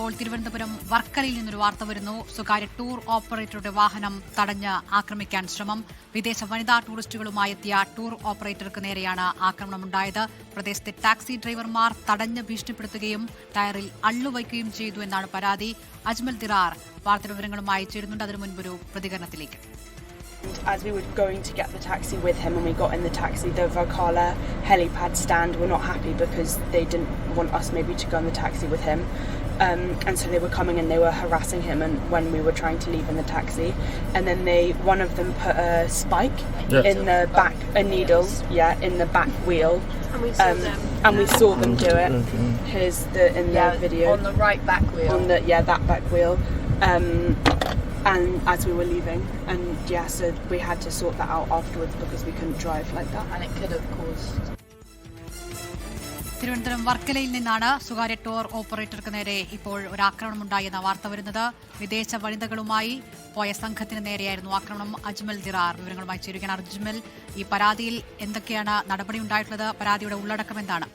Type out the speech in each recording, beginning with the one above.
ഇപ്പോൾ തിരുവനന്തപുരം വർക്കലയിൽ നിന്നൊരു വാർത്ത വരുന്നു. സ്വകാര്യ ടൂർ ഓപ്പറേറ്ററുടെ വാഹനം തടഞ്ഞ് ആക്രമിക്കാൻ ശ്രമം. വിദേശ വനിതാ ടൂറിസ്റ്റുകളുമായി എത്തിയ ടൂർ ഓപ്പറേറ്റർക്ക് നേരെയാണ് ആക്രമണമുണ്ടായത്. പ്രദേശത്തെ ടാക്സി ഡ്രൈവർമാർ തടഞ്ഞ് ഭീഷണിപ്പെടുത്തുകയും ടയറിൽ അള്ളുവയ്ക്കുകയും ചെയ്തു എന്നാണ് പരാതി. അജ്മൽ ദിറാർ വാർത്തയുടെ വിവരങ്ങളുമായി ചേരുന്നുണ്ട്. അതിനു മുൻപൊരു പ്രതികരണത്തിലേക്ക്. As we were going to get the taxi with him, and we got in the taxi, the Varkala helipad stand were not happy because they didn't want us maybe to go in the taxi with him. And so they were coming and they were harassing him, and when we were trying to leave in the taxi, and then one of them put a spike in the back, a needle, in the back wheel, and we saw them do it. Here's in the video on the right back wheel, on the that back wheel. And as we were leaving, and so we had to sort that out afterwards because we couldn't drive like that, and it could have caused. Thiruvananthapuram വർക്കലയിൽ നിന്നാണ് സ്വകാര്യ tour ഓപ്പറേറ്റർക്ക് നേരെ ഇപ്പോൾ ഒരു ആക്രമണമുണ്ടായെന്ന വാർത്ത വരുന്നത്. വിദേശ വനിതകളുമായി പോയ സംഘത്തിന് നേരെയായിരുന്നു ആക്രമണം. അജ്മൽ ദിറാർ വിവരങ്ങളുമായി ചേരുകയാണ്. അജ്മൽ, ഈ പരാതിയിൽ എന്തൊക്കെയാണ് നടപടി ഉണ്ടായിട്ടുള്ളത്? പരാതിയുടെ ഉള്ളടക്കം എന്താണ്?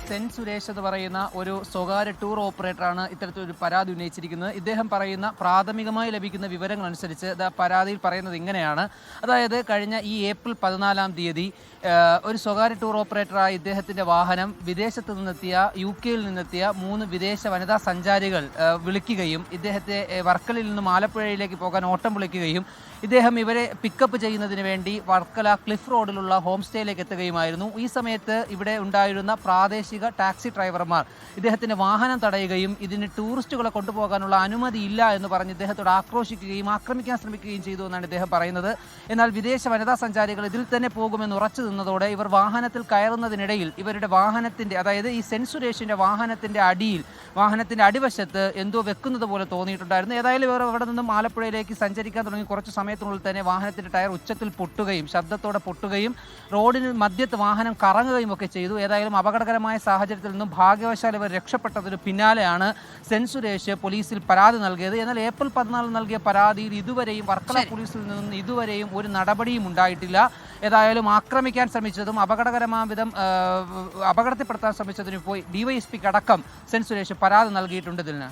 സെൻ സുരേഷ് എന്ന് പറയുന്ന ഒരു സ്വകാര്യ ടൂർ ഓപ്പറേറ്ററാണ് ഇത്തരത്തിലൊരു പരാതി ഉന്നയിച്ചിരിക്കുന്നത്. ഇദ്ദേഹം പറയുന്ന പ്രാഥമികമായി ലഭിക്കുന്ന വിവരങ്ങൾ അനുസരിച്ച് പരാതിയിൽ പറയുന്നത് ഇങ്ങനെയാണ്. അതായത് കഴിഞ്ഞ ഈ ഏപ്രിൽ 14 തീയതി ഒരു സ്വകാര്യ ടൂർ ഓപ്പറേറ്ററായ ഇദ്ദേഹത്തിൻ്റെ വാഹനം വിദേശത്ത് നിന്നെത്തിയ UK-യിൽ നിന്നെത്തിയ 3 വിദേശ വനിതാ സഞ്ചാരികൾ വിളിക്കുകയും ഇദ്ദേഹത്തെ വർക്കലയിൽ നിന്നും ആലപ്പുഴയിലേക്ക് പോകാൻ ഓട്ടം വിളിക്കുകയും ഇദ്ദേഹം ഇവരെ പിക്കപ്പ് ചെയ്യുന്നതിന് വേണ്ടി വർക്കല ക്ലിഫ് റോഡിലുള്ള ഹോം സ്റ്റേയിലേക്ക് എത്തുകയുമായിരുന്നു. ഈ സമയത്ത് ഇവിടെ ഉണ്ടായിരുന്ന പ്രാദേശിക ടാക്സി ഡ്രൈവർമാർ ഇദ്ദേഹത്തിൻ്റെ വാഹനം തടയുകയും ഇതിന് ടൂറിസ്റ്റുകളെ കൊണ്ടുപോകാനുള്ള അനുമതിയില്ല എന്ന് പറഞ്ഞ് ഇദ്ദേഹത്തോട് ആക്രോശിക്കുകയും ആക്രമിക്കാൻ ശ്രമിക്കുകയും ചെയ്തു എന്നാണ് ഇദ്ദേഹം പറയുന്നത്. എന്നാൽ വിദേശ വനിതാ സഞ്ചാരികൾ ഇതിൽ തന്നെ പോകുമെന്ന് ഉറച്ചു നിന്നതോടെ ഇവർ വാഹനത്തിൽ കയറുന്നതിനിടയിൽ ഇവരുടെ വാഹനത്തിൻ്റെ, അതായത് ഈ സെൻ സുരേഷിൻ്റെ വാഹനത്തിൻ്റെ അടിവശത്ത് എന്തോ വെക്കുന്നത് പോലെ തോന്നിയിട്ടുണ്ടായിരുന്നു. ഏതായാലും ഇവർ അവിടെ നിന്നും ആലപ്പുഴയിലേക്ക് സഞ്ചരിക്കാൻ തുടങ്ങി കുറച്ച് സമയത്തിനുള്ളിൽ തന്നെ വാഹനത്തിൻ്റെ ടയർ ഉച്ചത്തിൽ പൊട്ടുകയും ശബ്ദത്തോടെ പൊട്ടുകയും റോഡിന് മധ്യത്ത് വാഹനം കറങ്ങുകയും ഒക്കെ ചെയ്തു. ഏതായാലും അപകടകരമായ സാഹചര്യത്തിൽ നിന്നും ഭാഗ്യവശാൽ ഇവർ രക്ഷപ്പെട്ടതിന് പിന്നാലെയാണ് സെൻ സുരേഷ് പോലീസിൽ പരാതി നൽകിയത്. എന്നാൽ ഏപ്രിൽ 14 നൽകിയ പരാതിയിൽ ഇതുവരെയും വർക്കല പോലീസിൽ നിന്നും ഇതുവരെയും ഒരു നടപടിയും ഉണ്ടായിട്ടില്ല. ഏതായാലും ആക്രമിക്കാൻ ശ്രമിച്ചതും അപകടകരമായ വിധം അപകടത്തിൽപ്പെടുത്താൻ ശ്രമിച്ചതിന് പോയി DYSPക്ക് അടക്കം സെൻ സുരേഷ് പരാതി നൽകിയിട്ടുണ്ട്. ഇതിന്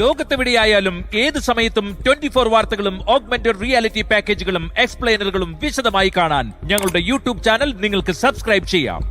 ലോകത്തെവിടെയായാലും ഏത് സമയത്തും 24 വാർത്തകളും ഓഗ്മെന്റഡ് റിയാലിറ്റി പാക്കേജുകളും എക്സ്പ്ലെയിനറുകളും വിശദമായി കാണാൻ ഞങ്ങളുടെ YouTube ചാനൽ നിങ്ങൾക്ക് സബ്സ്ക്രൈബ് ചെയ്യാം.